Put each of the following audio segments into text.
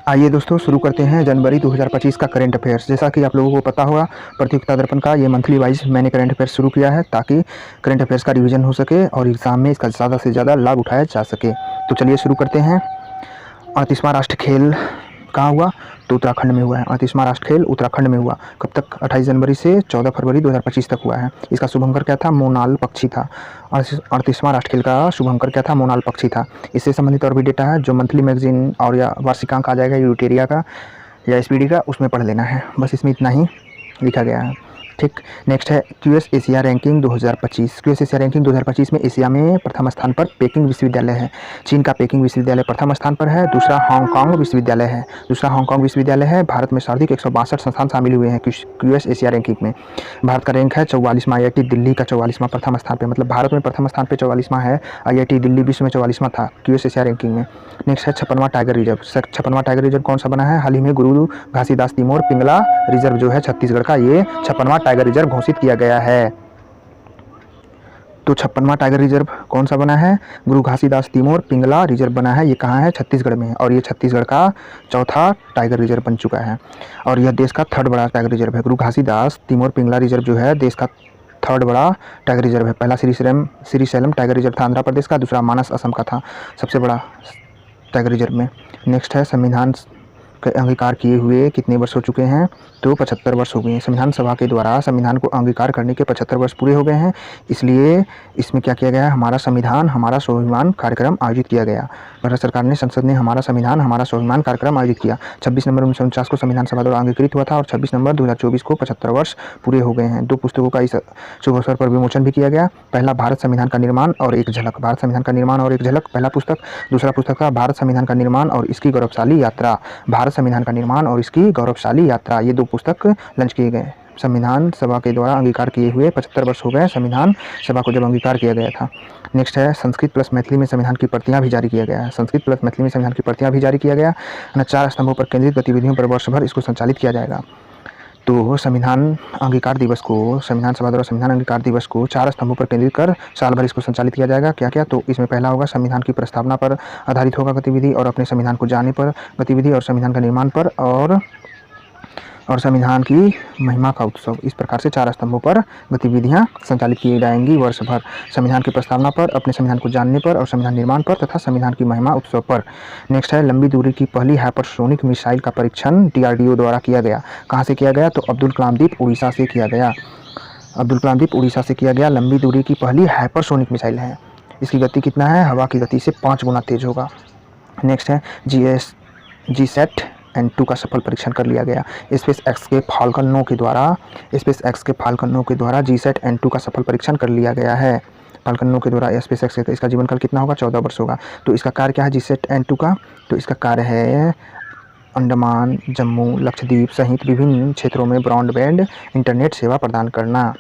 आइए दोस्तों शुरू करते हैं जनवरी 2025 का करंट अफेयर्स। जैसा कि आप लोगों को पता होगा, प्रतियोगिता दर्पण का ये मंथली वाइज मैंने करंट अफेयर्स शुरू किया है ताकि करंट अफेयर्स का रिवीजन हो सके और एग्ज़ाम में इसका ज़्यादा से ज़्यादा लाभ उठाया जा सके। तो चलिए शुरू करते हैं। 38वां राष्ट्रीय खेल कहाँ हुआ? तो उत्तराखंड में हुआ है। 38वां राष्ट्रीय खेल उत्तराखंड में हुआ। कब तक? 28 जनवरी से 14 फरवरी 2025 तक हुआ है। इसका शुभंकर क्या था? मोनाल पक्षी था। 38वां राष्ट्रीय खेल का शुभंकर क्या था? मोनाल पक्षी था। इससे संबंधित और भी डेटा है जो मंथली मैगजीन और या वार्षिकांक आ जाएगा यूटेरिया का या एसपीडी का, उसमें पढ़ लेना है। बस इसमें इतना ही लिखा गया है। ठीक, नेक्स्ट है QS Asia ranking 2025। QS Asia ranking 2025 में एशिया में प्रथम स्थान पर पेकिंग विश्वविद्यालय है। चीन का पेकिंग विश्वविद्यालय प्रथम स्थान पर है। दूसरा हांगकांग विश्वविद्यालय है। भारत में सर्वाधिक 162 संस्थान शामिल हुए हैं क्यूएस एशिया रैंकिंग में। भारत का रैंक है 44वां। आईआईटी दिल्ली का 44वां प्रथम स्थान पर, मतलब भारत में प्रथम स्थान पर 44वां है। आईआईटी दिल्ली विश्व में 44वां था क्यूएस एशिया रैंकिंग में। नेक्स्ट है 56वां टाइगर रिजर्व। 56वां टाइगर रिजर्व कौन सा बना है? हाल ही में गुरु घासीदास तिमोर पिंगला रिजर्व जो है छत्तीसगढ़ का, ये 56वां टाइगर रिजर्व घोषित किया गया है। तो 56वां टाइगर रिजर्व कौन सा बना है? गुरु घासीदास तिमोर पिंगला रिजर्व बना है। ये कहाँ है? छत्तीसगढ़ में है और ये छत्तीसगढ़ का चौथा टाइगर रिजर्व बन चुका है और यह देश का थर्ड बड़ा टाइगर रिजर्व है। गुरु घासीदास तिमोर पिंगला रिजर्व जो है देश का थर्ड बड़ा टाइगर रिजर्व है। पहला श्रीशैलम टाइगर रिजर्व था आंध्र प्रदेश का, दूसरा मानस असम का था सबसे बड़ा टाइगर रिजर्व में। नेक्स्ट है संविधान के अंगीकार किए हुए कितने वर्ष हो चुके हैं? तो 75 वर्ष हो गए हैं। संविधान सभा के द्वारा संविधान को अंगीकार करने के 75 वर्ष पूरे हो गए हैं। इसलिए इसमें क्या किया गया है? हमारा संविधान हमारा स्वाभिमान कार्यक्रम आयोजित किया गया। भारत सरकार ने, संसद ने हमारा संविधान हमारा स्वाभिमान कार्यक्रम आयोजित किया। 26 नवंबर 1949 को संविधान सभा द्वारा अंगीकृत हुआ था और 26 नवंबर 2024 को 75 वर्ष पूरे हो गए हैं। 2 पुस्तकों का इस शुभ अवसर पर विमोचन भी किया गया। पहला भारत संविधान का निर्माण और एक झलक, भारत संविधान का निर्माण और एक झलक पहला पुस्तक। दूसरा पुस्तक था भारत संविधान का निर्माण और इसकी गौरवशाली यात्रा, भारत संविधान का निर्माण और इसकी गौरवशाली यात्रा। ये 2 पुस्तक लॉन्च किए गए। संविधान सभा के द्वारा अंगीकार किए हुए 75 वर्ष हो गए संविधान सभा को जब अंगीकार किया गया था। नेक्स्ट है संस्कृत प्लस मैथिली में संविधान की प्रतियां भी जारी किया गया है। संस्कृत प्लस मैथिली में संविधान की प्रतियां भी जारी किया गया है। 4 स्तंभों पर केंद्रित गतिविधियों पर वर्ष भर इसको संचालित किया जाएगा। तो संविधान अंगीकार दिवस को, संविधान सभा द्वारा संविधान अंगीकार दिवस को 4 स्तंभों पर केंद्रित कर साल भर इसको संचालित किया जाएगा। क्या क्या? तो इसमें पहला होगा संविधान की प्रस्तावना पर आधारित होगा गतिविधि और अपने संविधान को जानने पर गतिविधि और संविधान का निर्माण पर और संविधान की महिमा का उत्सव। इस प्रकार से 4 स्तंभों पर गतिविधियां संचालित की जाएंगी वर्ष भर। संविधान की प्रस्तावना पर, अपने संविधान को जानने पर और संविधान निर्माण पर तथा संविधान की महिमा उत्सव पर। नेक्स्ट है लंबी दूरी की पहली हाइपरसोनिक मिसाइल का परीक्षण डीआरडीओ द्वारा किया गया। कहाँ से किया गया? तो अब्दुल कलाम द्वीप उड़ीसा से किया गया। अब्दुल कलाम द्वीप उड़ीसा से किया गया लंबी दूरी की पहली हाइपरसोनिक मिसाइल है। इसकी गति कितना है? हवा की गति से 5 गुना तेज होगा। नेक्स्ट है जीसैट N2 का सफल परीक्षण कर लिया गया। स्पेस एक्स के फाल्कन 9 के द्वारा जीसैट N2 का सफल परीक्षण कर लिया गया है। फाल्कन 9 के द्वारा स्पेस एक्स के, इसका जीवन काल कितना होगा? 14 वर्ष होगा। तो इसका कार्य क्या है जीसैट N2 का? तो इसका कार्य है अंडमान, जम्मू, लक्षद्वीप सहित विभिन्न क्षेत्रों में ब्रॉडबैंड इंटरनेट सेवा प्रदान करना।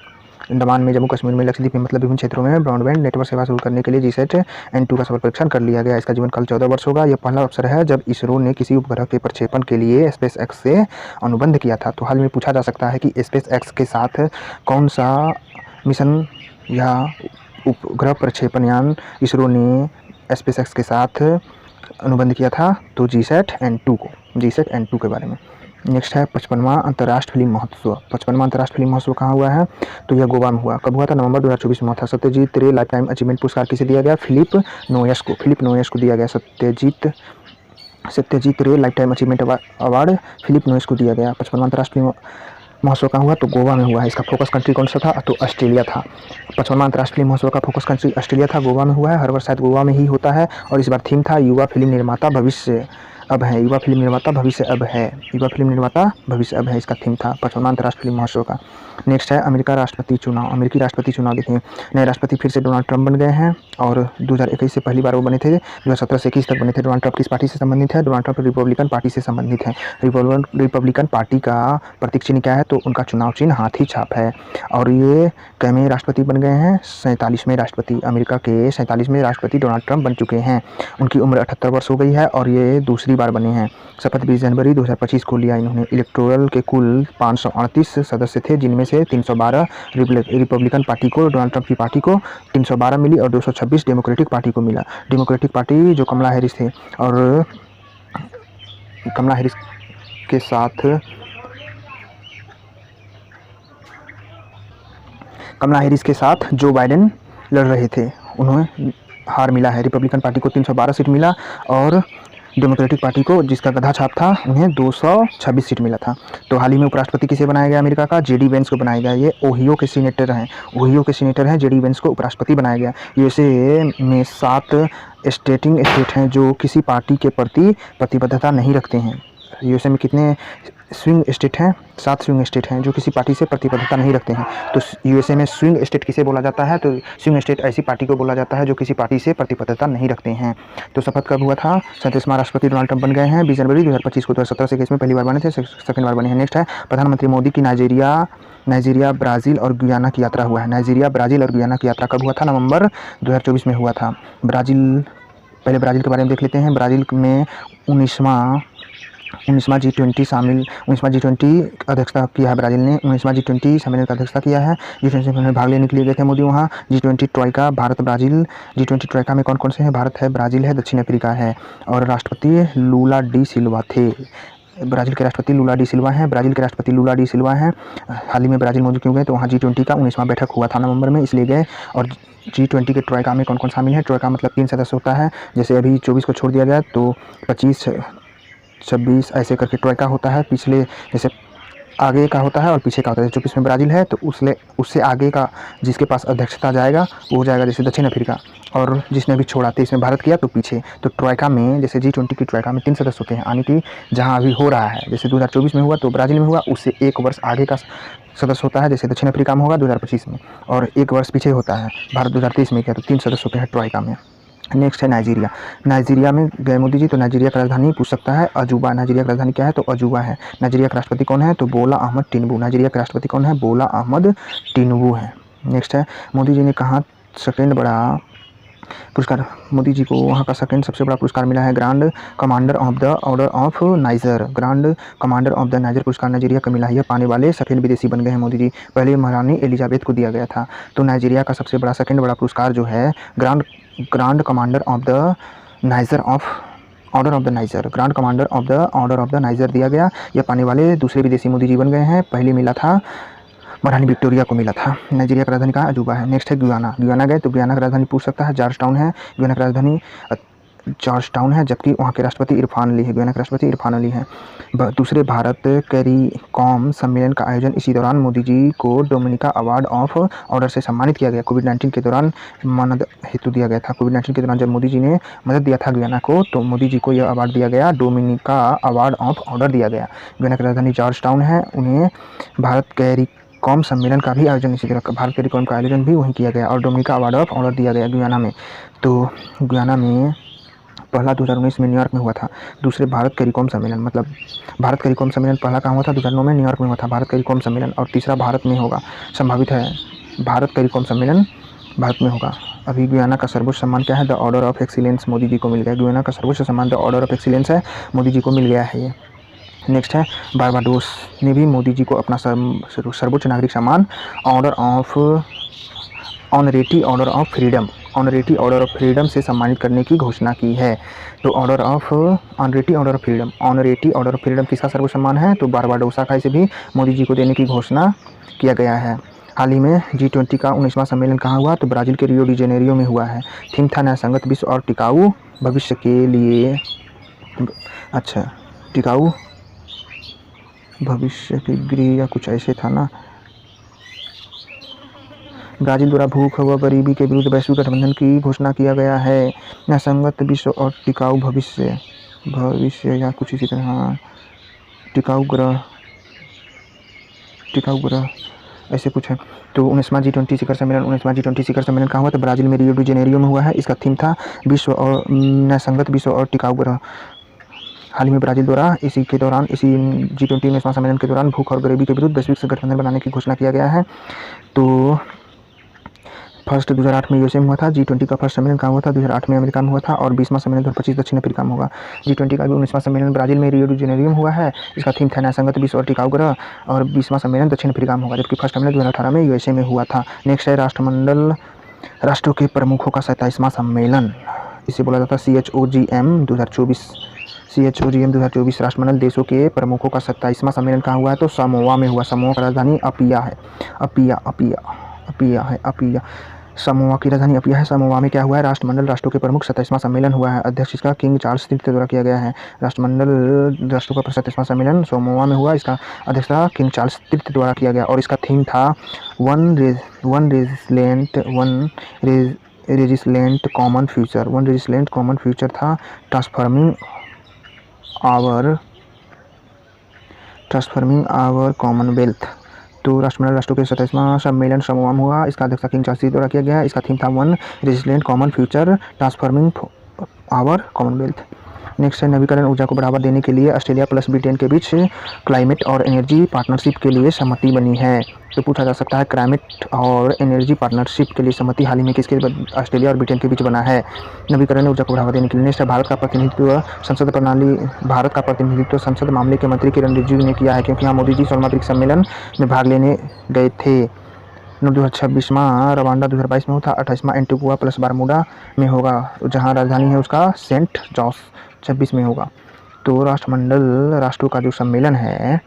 अंडमान में, जम्मू कश्मीर में, लक्षद्वीप में, मतलब विभिन्न क्षेत्रों में ब्रॉडबैंड नेटवर्क सेवा शुरू करने के लिए जीसैट N2 का सफल परीक्षण कर लिया गया। इसका जीवन काल 14 वर्ष होगा। यह पहला अवसर है जब इसरो ने किसी उपग्रह के प्रक्षेपण के लिए स्पेस एक्स से अनुबंध किया था। तो हाल में पूछा जा सकता है कि स्पेस एक्स के साथ कौन सा मिशन या उपग्रह प्रक्षेपण यान इसरो ने स्पेस एक्स के साथ अनुबंध किया था? तो जीसैट N2 के बारे में। नेक्स्ट है 55वां अंतर्राष्ट्रीय फिल्म महोत्सव। 55वां अंतर्राष्ट्रीय फिल्म महोत्सव कहाँ हुआ है? तो यह गोवा में हुआ। कब हुआ था? नवंबर 2024 में हुआ था। Satyajit Ray life time achievement पुरस्कार किसे दिया गया? फिलिप नोयस को दिया गया। Satyajit Ray life time achievement award Phillip Noyce को दिया गया। 55वां अंतर्राष्ट्रीय महोत्सव कहाँ हुआ? तो गोवा में हुआ है। इसका फोकस कंट्री कौन सा था? तो ऑस्ट्रेलिया था। 55वां अंतर्राष्ट्रीय महोत्सव का फोकस कंट्री ऑस्ट्रेलिया था, गोवा में हुआ है। हर वर्ष शायद गोवा में ही होता है और इस बार थीम था युवा फिल्म निर्माता भविष्य अब है। युवा फिल्म निर्माता भविष्य अब है इसका थीम था 55वां अंतर्राष्ट्रीय फिल्म महोत्सव का। नेक्स्ट है अमेरिकी राष्ट्रपति चुनाव देखें। नए राष्ट्रपति फिर से डोनाल्ड ट्रंप बन गए हैं और 2021 से पहली बार वो बने थे। 2017 से 21 तक बने थे। डोनाल्ड ट्रंप किस पार्टी से संबंधित है? डोनाल्ड ट्रंप रिपब्लिकन पार्टी से संबंधित है। रिपब्लिकन पार्टी का प्रतीक चिन्ह क्या है? तो उनका चुनाव चिन्ह हाथी छाप है। और ये कैवें राष्ट्रपति बन गए हैं? 47वें राष्ट्रपति। अमेरिका के 47वें राष्ट्रपति डोनाल्ड ट्रंप बन चुके हैं। उनकी उम्र 78 वर्ष हो गई है और ये दूसरी बार बने हैं। शपथ 20 जनवरी 2025 को लिया इन्होंने। इलेक्टोरल के कुल 538 सदस्य थे, जिनमें से 312 रिपब्लिकन पार्टी को, डोनाल्ड ट्रंप की पार्टी को 312 मिली और 226 डेमोक्रेटिक पार्टी को मिला। डेमोक्रेटिक पार्टी जो कमला हैरिस थे और कमला हैरिस के साथ जो बाइडेन लड़ रहे थे उन्हें हार मिला है। रिपब्लिकन पार्टी को 312 सीट मिला और डेमोक्रेटिक पार्टी को, जिसका गधा छाप था, उन्हें 226 सीट मिला था। तो हाल ही में उपराष्ट्रपति किसे बनाया गया अमेरिका का? जेडी वेंस को बनाया गया। ये ओहियो के सीनेटर हैं। जेडी वेंस को उपराष्ट्रपति बनाया गया। यूएसए में 7 स्टेट हैं जो किसी पार्टी के प्रति प्रतिबद्धता नहीं रखते हैं। यूएसए में कितने स्विंग स्टेट हैं? 7 स्विंग स्टेट हैं जो किसी पार्टी से प्रतिबद्धता नहीं रखते हैं। तो यूएसए में स्विंग स्टेट किसे बोला जाता है? तो स्विंग स्टेट ऐसी पार्टी को बोला जाता है जो किसी पार्टी से प्रतिबद्धता नहीं रखते हैं। तो शपथ कब हुआ था? 37वां राष्ट्रपति डोनाल्ड ट्रंप बन गए हैं 20 जनवरी 2025 को। 2017 से केस में पहली बार बने थे, सेकंड बार बने हैं। नेक्स्ट है प्रधानमंत्री मोदी की नाइजीरिया, ब्राज़ील और गुयाना की यात्रा हुआ है। नाइजीरिया, ब्राज़ील और गुयाना की यात्रा कब हुआ था? नवंबर 2024 में हुआ था। पहले ब्राज़ील के बारे में देख लेते हैं। ब्राज़ील में 19वां G20 अध्यक्षता किया है। ब्राज़ील ने 19वां G20 सम्मेलन का अध्यक्षता किया है। G20 सम्मेलन में भाग लेने के लिए गए थे मोदी वहाँ। G20 Troikaa, Bharat Brazil. G20 Troikaa में कौन कौन से हैं? भारत है, ब्राज़ील है, दक्षिण अफ्रीका है। और राष्ट्रपति लूला डी सिल्वा थे। ब्राज़ील के राष्ट्रपति लूला डी सिल्वा हैं। हाल ही में ब्राज़ील मोदी क्यों गए? तो वहाँ G20 का 19वां बैठक हुआ था नवंबर में, इसलिए गए। और G20 के ट्रोइका में कौन कौन शामिल है? ट्रोइका मतलब 3 सदस्य होता है। जैसे अभी 24 को छोड़ दिया जाए तो 25, 26 ऐसे करके ट्रोइका होता है। पिछले जैसे आगे का होता है और पीछे का होता है। 24 में ब्राज़ील है तो उससे आगे का जिसके पास अध्यक्षता जाएगा वो हो जाएगा जैसे दक्षिण अफ्रीका। और जिसने अभी छोड़ा 23 में भारत किया तो पीछे। तो ट्रोइका में जैसे G20 की ट्रोइका में 3 सदस्य होते हैं, यानी कि जहाँ अभी हो रहा है जैसे 2024 में हुआ तो ब्राज़ील में हुआ, उससे 1 वर्ष आगे का सदस्य होता है जैसे दक्षिण अफ्रीका में होगा 2025 में, और 1 वर्ष पीछे होता है भारत 2023 में किया। तो 3 सदस्य होते हैं ट्रोइका में। नेक्स्ट है नाइजीरिया में गए मोदी जी तो नाइजीरिया का राजधानी पूछ सकता है अजूबा। नाइजीरिया का राजधानी क्या है? तो अजूबा है। नाइजीरिया का राष्ट्रपति कौन है? तो बोला अहमद टिनुबू। नाइजीरिया के राष्ट्रपति कौन है? बोला अहमद टिनुबू है। नेक्स्ट है मोदी जी ने कहा सेकेंड बड़ा पुरस्कार, मोदी जी को वहाँ का सेकंड सबसे बड़ा पुरस्कार मिला है grand commander of the Order of niger. Grand commander of the niger पुरस्कार नाइजीरिया को मिला है। यह पाने वाले सेकंड विदेशी बन गए हैं मोदी जी। पहले महारानी एलिजाबेथ को दिया गया था। तो नाइजीरिया का सबसे बड़ा सेकंड बड़ा पुरस्कार जो है grand commander of the niger order of the niger, grand commander of the Order of the niger दिया गया। यह पाने वाले दूसरे विदेशी मोदी जी बन गए हैं। पहले मिला था महारानी विक्टोरिया को मिला था। नाइजीरिया का राजधानी कहाँ? अजूबा है। नेक्स्ट है गुयाना गए तो गुयाना का राजधानी पूछ सकता है जॉर्जटाउन है। गुयाना का राजधानी जॉर्जटाउन है, जबकि वहाँ के राष्ट्रपति इरफान अली है। गुयाना के राष्ट्रपति इरफान अली है। दूसरे भारत कैरिकॉम सम्मेलन का आयोजन इसी दौरान मोदी जी को डोमिनिका अवार्ड ऑफ ऑर्डर से सम्मानित किया गया। कोविड-19 के दौरान मदद हेतु दिया गया था। कोविड-19 के दौरान जब मोदी जी ने मदद दिया था गुयाना को तो मोदी जी को यह अवार्ड दिया गया, डोमिनिका अवार्ड ऑफ ऑर्डर दिया गया। गुयाना की राजधानी जॉर्जटाउन है। उन्हें भारत कैरिकॉम सम्मेलन का भी आयोजन इसी तरह भारत कैरिकॉम का आयोजन भी वहीं किया गया और डोमिनिका अवार्ड ऑफ ऑर्डर दिया गया गुयाना में। तो गुयाना में पहला 2019 में न्यूयॉर्क में हुआ था। दूसरे भारत कैरिकॉम सम्मेलन मतलब भारत कैरिकॉम सम्मेलन पहला कहाँ हुआ था? 2009 में न्यूयॉर्क में हुआ था भारत कैरिकॉम सम्मेलन, और तीसरा भारत में होगा, संभावित है भारत कैरिकॉम सम्मेलन भारत में होगा। अभी गुयाना का सर्वोच्च सम्मान क्या है? The Order of Excellence Modi ji को मिल गया। गुयाना का सर्वोच्च सम्मान द ऑर्डर ऑफ एक्सीलेंस है, मोदी जी को मिल गया है ये। नेक्स्ट है बारबाडोस ने भी मोदी जी को अपना सर्वोच्च नागरिक सम्मान ऑनरेरी ऑर्डर ऑफ फ्रीडम से सम्मानित करने की घोषणा की है। तो ऑनरेरी ऑर्डर ऑफ फ्रीडम किसका सर्वोच्च सम्मान है? तो बारबाडोसा का इसे भी मोदी जी को देने की घोषणा किया गया है। हाल ही में G20 का 19वां सम्मेलन कहाँ हुआ? तो ब्राज़ील के रियो डी जेनेरियो में हुआ है। थीम था न्यायसंगत विश्व और टिकाऊ भविष्य के लिए। अच्छा, टिकाऊ भविष्य के गृह या कुछ ऐसे था ना। ब्राज़ील द्वारा भूख व गरीबी के विरुद्ध वैश्विक गठबंधन की घोषणा किया गया है। न्यायसंगत विश्व और टिकाऊ भविष्य या कुछ इसी तरह, टिकाऊ ग्रह ऐसे कुछ है। तो 19वां G20 शिखर सम्मेलन कहाँ हुआ? तो ब्राज़ील में रियो डी जेनेरियो में हुआ है। इसका थीम था विश्व और न्यायसंगत विश्व और टिकाऊ ग्रह। हाल ही में ब्राज़ील द्वारा इसी G20 19वां सम्मेलन के दौरान भूख और गरीबी के विरुद्ध वैश्विक गठबंधन बनाने की घोषणा किया गया है। तो फर्स्ट 2008 में यूएसए में हुआ था। G20 का फर्स्ट सम्मेलन कहाँ हुआ था? 2008 में अमेरिका में हुआ था, और 20वां सम्मेलन 2025 दक्षिण अफ्रीका में होगा। G20 का भी 19वां सम्मेलन ब्राज़ील में रियो डी जेनेरियो में हुआ है। इसका थीम था न्यायसंगत विश्व और टिकाऊ ग्रह, और 20वां सम्मेलन दक्षिण अफ्रीका में होगा, जबकि फर्स्ट सम्मेलन 2018 में यूएसए में हुआ था। नेक्स्ट है राष्ट्रों के प्रमुखों का 27वां सम्मेलन, इसे बोला जाता है CHOGM 2024 CHOGM 2024 राष्ट्रमंडल देशों के प्रमुखों का 27वां सम्मेलन कहाँ हुआ है? तो समोआ में हुआ। समोआ की राजधानी अपिया है। अपिया समोआ की राजधानी अपिया है। समोआ में क्या हुआ है? राष्ट्रमंडल राष्ट्रों के प्रमुख 27वां सम्मेलन हुआ है। अध्यक्ष इसका किंग चार्ल्स तृतीय द्वारा किया गया है। राष्ट्रमंडल राष्ट्रों का 27वां सम्मेलन समोआ में हुआ। इसका अध्यक्षता किंग चार्ल्स तृतीय द्वारा किया गया और इसका थीम था वन रेजिलेंट कॉमन फ्यूचर था। Transforming our Commonwealth. तो राष्ट्रमंडल राष्ट्रों के 27वां सम्मेलन समोआ में हुआ। इसका अध्यक्षता किंग चार्ल्स द्वारा किया गया। इसका थीम था one resilient common future transforming our Commonwealth. Next है नवीकरण ऊर्जा को बढ़ावा देने के लिए ऑस्ट्रेलिया प्लस ब्रिटेन के बीच क्लाइमेट और एनर्जी पार्टनरशिप के लिए सहमति बनी है। तो पूछा जा सकता है क्लाइमेट और एनर्जी पार्टनरशिप के लिए सहमति हाल ही में किसके ऑस्ट्रेलिया और ब्रिटेन के बीच बना है? नवीकरण ऊर्जा को बढ़ावा देने के लिए। नेक्स्ट है भारत का प्रतिनिधित्व संसद मामले के मंत्री किरण रिजिजू ने किया है, क्योंकि यहाँ मोदी जी 16वां ब्रिक्स सम्मेलन में भाग लेने गए थे। 2026वां रवांडा 2022 में हुआ था। 28वां एंटीगुआ प्लस बारमूडा में होगा, जहाँ राजधानी है उसका सेंट जॉर्ज 26 में होगा। तो राष्ट्रमंडल राष्ट्रों का जो सम्मेलन है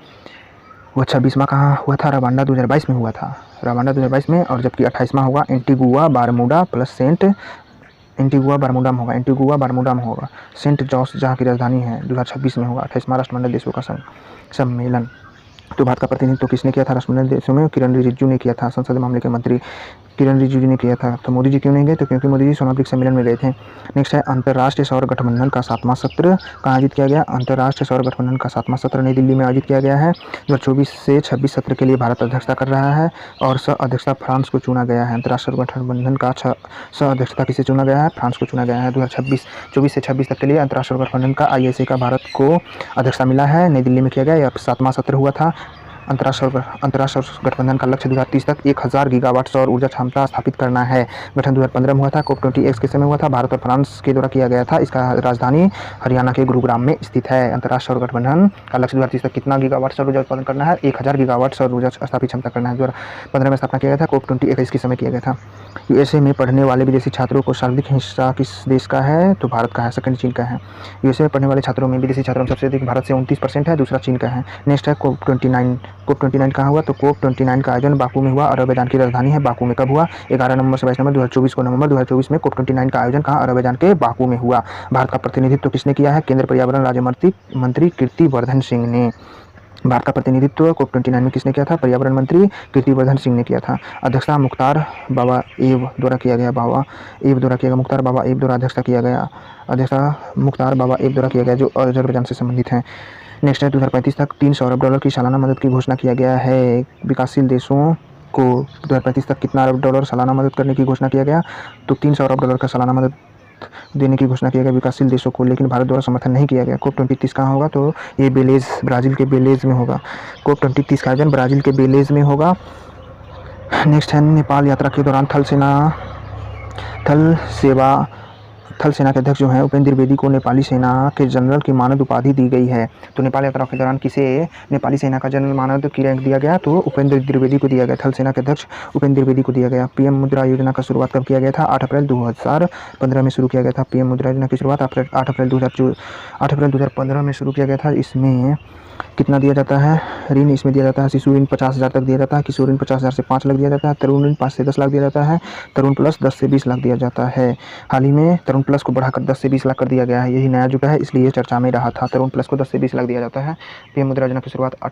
वो 26वां कहाँ हुआ था? रवांडा 2022 में हुआ था। रवांडा 2022 में, और जबकि 28वां होगा Antigua Bermuda plus Saint Antigua Bermuda में होगा। सेंट जॉर्ज जहाँ की राजधानी है 2026 में होगा 28वां राष्ट्रमंडल देशों का सम्मेलन। तो भारत का प्रतिनिधित्व किसने किया था राष्ट्रमंडल देशों में? किरण रिजिजू ने किया था। संसद मामले के मंत्री किरण रिजिजू ने किया था। तो मोदी जी क्यों नहीं गए? तो क्योंकि मोदी जी 16वां ब्रिक्स सम्मेलन में गए थे। नेक्स्ट है अंतर्राष्ट्रीय सौर गठबंधन का 7वां सत्र कहाँ आयोजित किया गया? अंतर्राष्ट्रीय सौर गठबंधन का 7वां सत्र नई दिल्ली में आयोजित किया गया है। 2024 से 26 सत्र के लिए भारत अध्यक्षता कर रहा है और सह अध्यक्षता फ्रांस को चुना गया है। अंतर्राष्ट्रीय सौर गठबंधन का सह अध्यक्षता किसे चुना गया है? फ्रांस को चुना गया है। 2024 से 26 तक के लिए अंतर्राष्ट्रीय सौर गठबंधन का ISA का भारत को अध्यक्षता मिला है। नई दिल्ली में किया गया। यह 7वां सत्र हुआ था। अंतर्राष्ट्रीय गठबंधन का लक्ष्य 2030 तक 1000 गीगावाट सौर ऊर्जा क्षमता स्थापित करना है। गठन 2015 में हुआ था। COP28 के समय हुआ था। भारत और फ्रांस के द्वारा किया गया था। इसका राजधानी हरियाणा के गुरुग्राम में स्थित है। अंतर्राष्ट्रीय सौर गठबंधन का लक्ष्य 2030 तक कितना गीगावाट सौर ऊर्जा उत्पादन करना है? 1000 गीगावाट सौर ऊर्जा स्थापित क्षमता करना है। 2015 में स्थापना किया गया था। COP28 के समय किया गया था। USA में पढ़ने वाले विदेशी छात्रों को सर्वाधिक हिस्सा किस देश का है? तो भारत का है। सेकंड चीन का है। USA में पढ़ने वाले छात्रों में विदेशी छात्रों में सबसे अधिक भारत से 29% है, दूसरा चीन का है। नेक्स्ट है COP29 कहाँ हुआ? तो COP29 का आयोजन बाकू में हुआ। अजरबैजान की राजधानी है बाकू में। कब हुआ? 11 नवंबर से 22 नवंबर 2024 को। नवंबर 2024 में COP29 का आयोजन कहाँ? अजरबैजान के बाकू में हुआ। भारत का प्रतिनिधित्व किसने किया है? केंद्रीय पर्यावरण राज्य मंत्री कीर्तिवर्धन सिंह ने। भारत का प्रतिनिधित्व COP29 में किसने किया था? पर्यावरण मंत्री कीर्तिवर्धन सिंह ने किया था। अध्यक्षता मुख्तार बाबा एब द्वारा किया गया। मुख्तार बाबा एब द्वारा अध्यक्षता किया गया। जो अजरबैजान से संबंधित हैं। नेक्स्ट है 2035 तक $300 अरब की सालाना मदद की घोषणा किया गया है। विकासशील देशों को 2035 तक कितना अरब डॉलर सालाना मदद करने की घोषणा किया गया? तो $300 अरब का सालाना मदद देने की घोषणा किया गया विकासशील देशों को, लेकिन भारत द्वारा समर्थन नहीं किया गया। COP29 कहाँ होगा? तो ये ब्राज़ील के बेलेज में होगा। COP29 का आयोजन ब्राज़ील के बेलेज में होगा। नेक्स्ट है नेपाल यात्रा के दौरान थल सेना के अध्यक्ष जो हैं उपेंद्र द्विवेदी को नेपाली सेना के जनरल की मानद उपाधि दी गई है। तो नेपाल यात्रा के दौरान किसे नेपाली सेना का जनरल मानद की रैंक दिया गया? तो उपेंद्र द्विवेदी को दिया गया। थल सेना के अध्यक्ष उपेंद्र द्विवेदी को दिया गया। PM मुद्रा योजना का शुरुआत कब किया गया था? 8 अप्रैल 2015 में शुरू किया गया था। PM मुद्रा योजना की शुरुआत 8 अप्रैल 2015 में शुरू किया गया था। इसमें कितना दिया जाता है? ऋण इसमें दिया जाता है। शिशु ऋण 50,000 तक दिया जाता है। किशोर ऋण 50,000 से 5 लाख दिया जाता है। तरुण ऋण 5 से 10 लाख दिया जाता है। तरुण प्लस 10 से 20 लाख दिया जाता है। हाल ही में तरुण प्लस को बढ़ाकर 10 से 20 लाख कर दिया गया है। यही नया जुटा है, इसलिए चर्चा में रहा था। तरुण प्लस को 10 से 20 लाख दिया जाता है। PM मुद्रा योजना की शुरुआत 8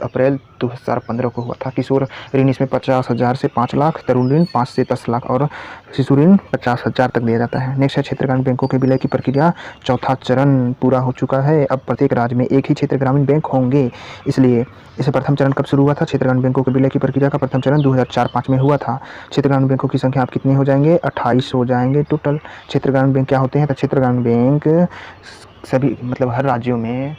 अप्रैल 2015 को हुआ था। किशोर ऋण इसमें 50,000 से 5 लाख, तरुण ऋण 5 से 10 लाख और शिशु ऋण 50,000 तक दिया जाता है। नेक्स्ट है क्षेत्र ग्रामीण बैंकों के विलय की प्रक्रिया चौथा चरण पूरा हो चुका है। अब प्रत्येक राज्य में एक ही क्षेत्र ग्रामीण बैंक होंगे, इसलिए इसे प्रथम चरण कब शुरू हुआ था? क्षेत्र ग्रामीण बैंकों के विलय की प्रक्रिया का प्रथम चरण 2004-05 में हुआ था। क्षेत्र ग्रामीण बैंकों की संख्या आप कितने हो जाएंगे? 28 हो जाएंगे टोटल। क्षेत्र ग्रामीण बैंक क्या होते हैं? तो क्षेत्र ग्रामीण बैंक सभी हर राज्यों में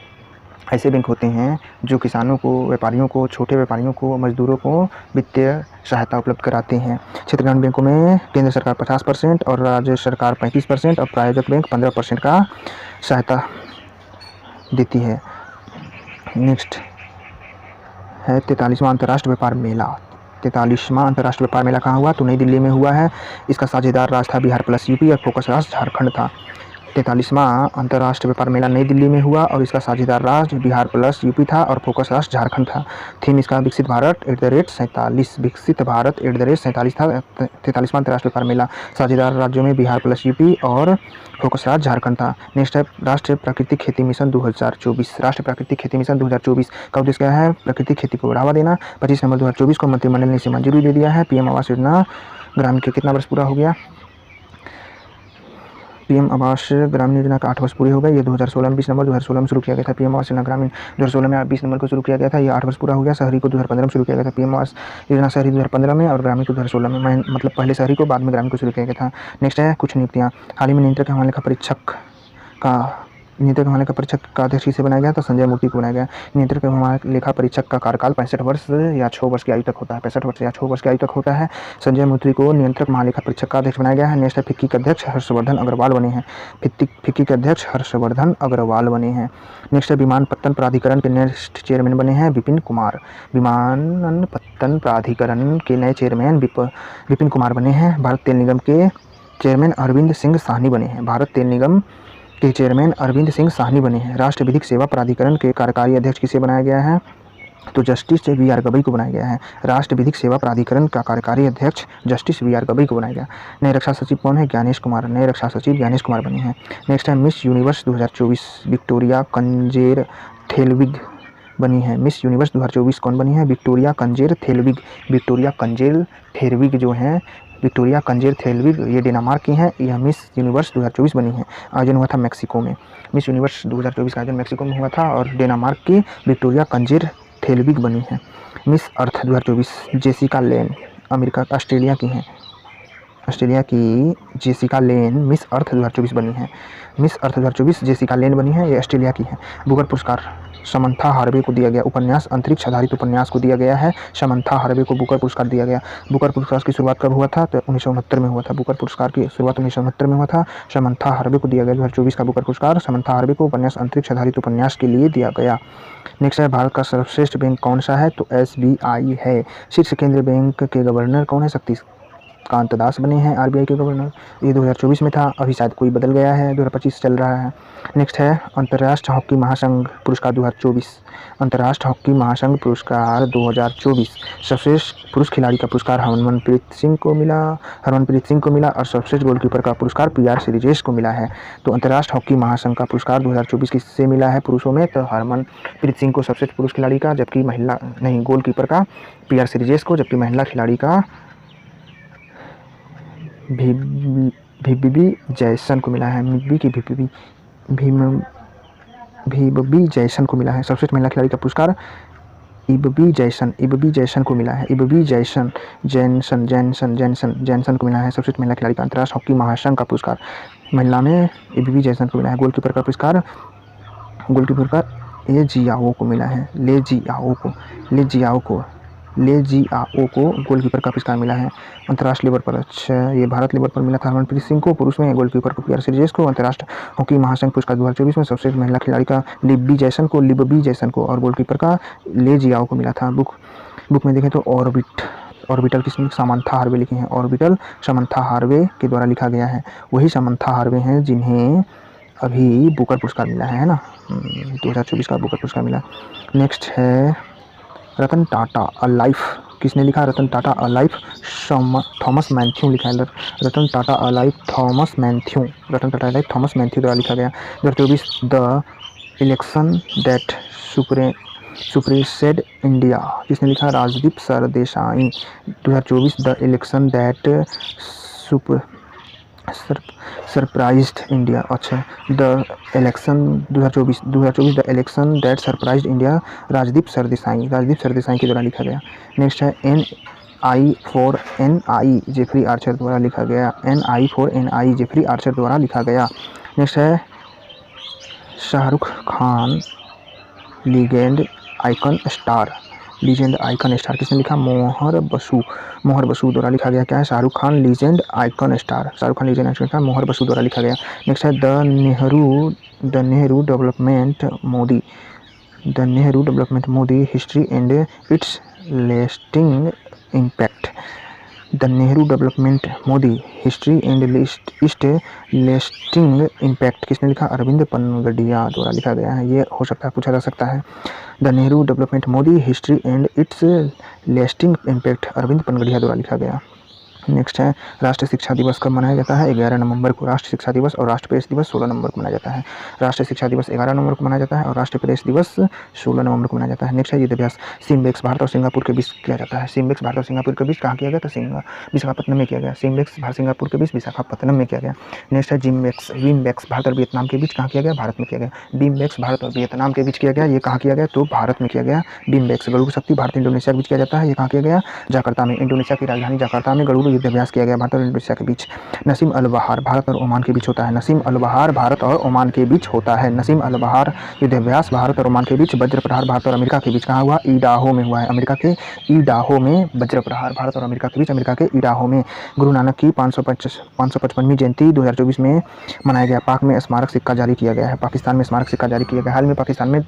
ऐसे बैंक होते हैं जो किसानों को, व्यापारियों को, छोटे व्यापारियों को, मजदूरों को वित्तीय सहायता उपलब्ध कराते हैं। क्षेत्र ग्रामीण बैंकों में केंद्र सरकार 50% और राज्य सरकार 35% और प्रायोजक बैंक 15% का सहायता देती है। नेक्स्ट है 43वां अंतर्राष्ट्रीय व्यापार मेला। 43वां अंतर्राष्ट्रीय व्यापार मेला कहाँ हुआ? तो नई दिल्ली में हुआ है। इसका साझेदार राज्य था बिहार प्लस यूपी और फोकस राज्य झारखंड था। 43वां अंतर्राष्ट्रीय व्यापार मेला नई दिल्ली में हुआ और इसका साझेदार राज्य बिहार प्लस यूपी था और फोकस राष्ट्र झारखंड था। थीम इसका विकसित भारत @ 47 विकसित भारत @ 47 था। 43वां अंतर्राष्ट्रीय व्यापार मेला साझेदार राज्यों में बिहार प्लस यूपी और फोकस राज्य झारखंड था। नेक्स्ट है राष्ट्रीय प्राकृतिक खेती मिशन 2024। राष्ट्रीय प्राकृतिक खेती मिशन 2024 का उद्देश्य क्या है? प्राकृतिक खेती को बढ़ावा देना। 25 नवंबर 2024 को मंत्रिमंडल ने इसे मंजूरी दे दिया है। पीएम आवास योजना ग्रामीण के कितना वर्ष पूरा हो गया? पीएम आवास ग्रामीण योजना का 8 वर्ष पूरे हो गए। ये 2016 में 20 नवंबर 2016 में शुरू किया गया था। पीएम आवास योजना ग्रामीण 2016 में 20 नवंबर को शुरू किया गया था। ये 8 वर्ष पूरा हो गया। शहरी को 2015 में शुरू किया गया था। पीएम आवास योजना शहरी 2015 में और ग्रामीण को 2016 में, मतलब पहले शहरी को बाद में ग्रामीण को शुरू किया गया था। नेक्स्ट है कुछ नियुक्तियाँ। हाल ही में नियंत्रक एवं लेखा परीक्षक का अध्यक्ष किसे बनाया गया? तो संजय मूर्ति को बनाया गया। नियंत्रक एवं लेखा परीक्षक का कार्यकाल 65 वर्ष या 6 वर्ष की आयु तक होता है। 65 वर्ष या 6 वर्ष की आयु तक होता है। संजय मूर्ति को नियंत्रक महालेखा परीक्षक का अध्यक्ष बनाया गया है। नेक्स्ट है फिक्की के अध्यक्ष हर्षवर्धन अग्रवाल बने हैं। फिक्की के अध्यक्ष हर्षवर्धन अग्रवाल बने हैं। नेक्स्ट है विमानपत्तन प्राधिकरण के नेक्स्ट चेयरमैन बने हैं विपिन कुमार। विमानपत्तन प्राधिकरण के नए चेयरमैन विपिन कुमार बने हैं। भारत तेल निगम के चेयरमैन अरविंद सिंह साहनी बने हैं। भारत तेल निगम के चेयरमैन अरविंद सिंह साहनी बने हैं। राष्ट्र विधिक सेवा प्राधिकरण के कार्यकारी अध्यक्ष किसे बनाया गया है? तो जस्टिस वी.आर. गवई को बनाया गया है। राष्ट्र विधिक सेवा प्राधिकरण का कार्यकारी अध्यक्ष जस्टिस वी.आर. गवई को बनाया गया। नए रक्षा सचिव कौन है? ज्ञानेश कुमार। नए रक्षा सचिव ज्ञानेश कुमार बने हैं। नेक्स्ट है मिस यूनिवर्स 2024 विक्टोरिया कंजेर थेलविग बनी है। मिस यूनिवर्स 2024 कौन बनी है? विक्टोरिया कंजेर थेलविग। विक्टोरिया कंजेर थेलविग जो है, विक्टोरिया कंजेर थेलविग, ये डेनमार्क की हैं। यह मिस यूनिवर्स 2024 बनी है। आयोजन हुआ था मैक्सिको में। मिस यूनिवर्स 2024 का आयोजन मैक्सिको में हुआ था और डेनमार्क की विक्टोरिया कंजेर थेलविग बनी है। मिस अर्थ 2024 जेसिका लेन ऑस्ट्रेलिया की हैं। ऑस्ट्रेलिया की जेसिका लेन मिस अर्थ 2024 बनी है। मिस अर्थ 2024 जेसिका लेन बनी है, ये ऑस्ट्रेलिया की है। बुकर पुरस्कार समंथा हार्वे को दिया गया। उपन्यास अंतरिक्ष आधारित उपन्यास को दिया गया है। समंथा हार्वे को बुकर पुरस्कार दिया गया। बुकर पुरस्कार की शुरुआत कब हुआ था? तो 1969 में हुआ था। बुकर पुरस्कार की शुरुआत 1969 में हुआ था। समंथा हार्वे को दिया गया। 2024 का बुकर पुरस्कार समंथा हार्वे को उपन्यास अंतरिक्ष आधारित उपन्यास के लिए दिया गया। नेक्स्ट है भारत का सर्वश्रेष्ठ बैंक कौन सा है? तो SBI है। शीर्ष केंद्रीय बैंक के गवर्नर कौन है? शक्तिकांत दास बने हैं RBI के गवर्नर। ये 2024 में था, अभी शायद कोई बदल गया है, 2025 चल रहा है। नेक्स्ट है अंतर्राष्ट्रीय हॉकी महासंघ पुरस्कार 2024। अंतर्राष्ट्रीय हॉकी महासंघ पुरस्कार 2024 सर्वश्रेष्ठ पुरुष खिलाड़ी का पुरस्कार हरमनप्रीत सिंह को मिला और सर्वश्रेष्ठ गोलकीपर का पुरस्कार PR श्रीजेश को मिला है। तो अंतर्राष्ट्रीय हॉकी महासंघ का पुरस्कार 2024 किससे मिला है पुरुषों में? तो हरमनप्रीत सिंह को सर्वश्रेष्ठ पुरुष खिलाड़ी का, जबकि गोलकीपर का PR श्रीजेश को, जबकि महिला खिलाड़ी का भिबी जयसन को मिला है। भिबी जयसन को मिला है। सर्वश्रेष्ठ महिला खिलाड़ी का पुरस्कार इबबी जयसन को मिला है। इबबी जैसन को मिला है। सर्वश्रेष्ठ महिला खिलाड़ी का अंतर्राष्ट्रीय हॉकी महासंघ का पुरस्कार महिला में इबबी जयसन को मिला है। गोलकीपर का पुरस्कार ले जियाओ को मिला है। ले जियाओ को गोलकीपर का पुरस्कार मिला है। अंतर्राष्ट्रीय लेवल पर, अच्छा ये भारत लेवल पर मिला था हरमनप्रीत सिंह को पुरुष में, गोलकीपर को PR श्रीजेश को। अंतर्राष्ट्रीय हॉकी महासंघ पुरस्कार 2024 में सर्वश्रेष्ठ महिला खिलाड़ी का लिब्बी जैसन को और गोलकीपर का ले जियाओ को मिला था। बुक में देखें तो ऑर्बिटल किसमें? समंथा हार्वे लिखे हैं। ऑर्बिटल समंथा हार्वे के द्वारा लिखा गया है। वही समंथा हार्वे हैं जिन्हें अभी बुकर पुरस्कार मिला है ना, 2024 का बुकर पुरस्कार मिला। नेक्स्ट है रतन टाटा अ लाइफ, किसने लिखा? रतन टाटा अ लाइफ थॉमस मैथ्यू लिखा है। रतन टाटा अ लाइफ थॉमस मैथ्यू द्वारा लिखा गया। 2024 the election that suppressed India, किसने लिखा? Rajdeep Sardesai. 2024 the election that surprised India, अच्छा the election 2024 the election that surprised India, Rajdeep Sardesai के द्वारा लिखा गया। नेक्स्ट है NI for NI Jeffrey Archer द्वारा लिखा गया। NI for NI Jeffrey Archer द्वारा लिखा गया। नेक्स्ट है Shahrukh Khan legend icon star, किसने लिखा? मोहर बसु द्वारा लिखा गया। क्या है? Shahrukh Khan legend icon star Mohar Basu द्वारा लिखा गया। नेक्स्ट है the Nehru development Modi history and its lasting impact, the Nehru development Modi history and east lasting impact किसने लिखा? अरविंद पनगडिया द्वारा लिखा गया है। ये हो सकता है, पूछा जा सकता है। The Nehru development Modi history and its lasting impact Arvind Panagariya द्वारा लिखा गया। नेक्स्ट है, राष्ट्रीय शिक्षा दिवस कब मनाया जाता है? 11 नवंबर को राष्ट्रीय शिक्षा दिवस, और राष्ट्रीय प्रेस दिवस 16 नवंबर को मनाया जाता है। राष्ट्रीय शिक्षा दिवस 11 नवंबर को मनाया जाता है और राष्ट्रीय प्रेस दिवस 16 नवंबर को मनाया जाता है। नेक्स्ट है, युद्धाभ्यास सिम्बेक्स भारत और सिंगापुर के बीच किया जाता है। सिम्बेक्स भारत और सिंगापुर के बीच कहाँ किया गया? तो विशाखापत्तनम में किया गया। सिम्बेक्स भारत सिंगापुर के बीच विशाखापत्तनम में किया गया। नेक्स्ट है, विमबेक्स भारत और वियतनाम के बीच कहाँ किया गया? भारत में किया गया। बीमबेक्स भारत और वियतनाम के बीच किया गया, ये कहाँ किया गया? तो भारत में किया गया। बीमबेक्स गरुड़ शक्ति भारत इंडोनेशिया के बीच किया जाता है, ये कहाँ किया गया? जकार्ता में। इंडोनेशिया की राजधानी जकार्ता में गरुड़ युद्धाभ्यास किया गया भारत और इंडोनेशिया के बीच। नसीम अल बहार भारत और ओमान के बीच होता है। नसीम अल बहार भारत और ओमान के बीच होता है। नसीम अल बहार युद्धाभ्यास भारत और ओमान के बीच। वज्र प्रहार भारत और अमेरिका के बीच कहाँ हुआ? इडाहो में हुआ है। अमेरिका के इडाहो में वज्र प्रहार भारत और अमेरिका के बीच, अमेरिका के इडाहो में। गुरु नानक की 555वीं जयंती 2024 में मनाया गया। पाक में स्मारक सिक्का जारी किया गया है। पाकिस्तान में स्मारक सिक्का जारी किया गया। हाल में पाकिस्तान में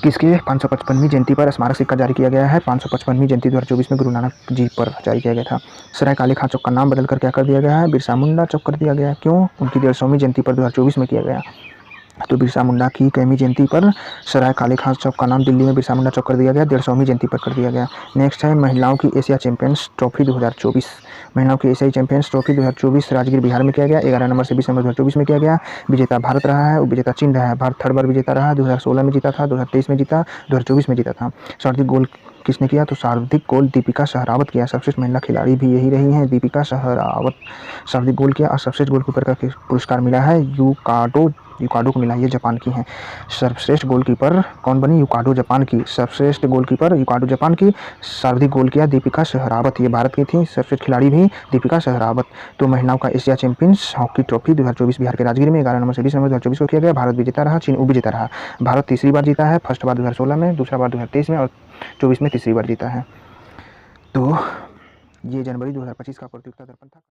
किसकी 555वीं जयंती पर स्मारक सिक्का जारी किया गया है? 555वीं जयंती 2024 में गुरु नानक जी पर जारी किया गया था। सराय काले खां चौक का नाम बदलकर क्या कर दिया गया है? बिरसा मुंडा चौक कर दिया गया। क्यों? उनकी 150वीं जयंती पर 2024 में किया गया। तो बिरसा मुंडा की कैमी जयंती पर सराय काले खां चौक का नाम दिल्ली में बिरसा मुंडा चौक कर दिया गया। 150वीं जयंती पर कर दिया गया। नेक्स्ट है, महिलाओं की एशिया चैंपियंस ट्रॉफी 2024। महिलाओं की एशियाई चैंपियंस ट्रॉफी 2024 राजगीर बिहार में किया गया। 11 नवंबर से 20 नवंबर 2024 में किया गया। विजेता भारत रहा है, उपविजेता चीन रहा है। भारत थर्ड बार विजेता रहा, 2016 में जीता था, 2023 में जीता, 2024 में जीता था। सर्वाधिक गोल किसने किया? तो सर्वाधिक गोल दीपिका सहरावत किया। सर्वश्रेष्ठ महिला खिलाड़ी भी यही रही हैं, दीपिका सहरावत सर्वाधिक गोल किया। और सर्वश्रेष्ठ गोलकीपर का पुरस्कार मिला है यूकाडो को मिला, ये जापान की हैं। सर्वश्रेष्ठ गोलकीपर कौन बनी? यूकाडो जापान की। सर्वश्रेष्ठ गोलकीपर यूकाडो जापान की। सर्वाधिक गोल किया दीपिका सहरावत, ये भारत की थी। सर्वश्रेष्ठ खिलाड़ी भी दीपिका सहरावत। तो महिलाओं का Asia champions hockey trophy 2024 Bihar के राजगीर में 11 नवंबर से 20 नवंबर 2024 को किया गया। भारत विजेता रहा, चीन उपविजेता रहा। भारत तीसरी बार जीता है, फर्स्ट बार 2016 में, दूसरा बार 2023 में और 24 में तीसरी बार जीता है। तो ये जनवरी 2025 का प्रतियोगिता दर्पण था।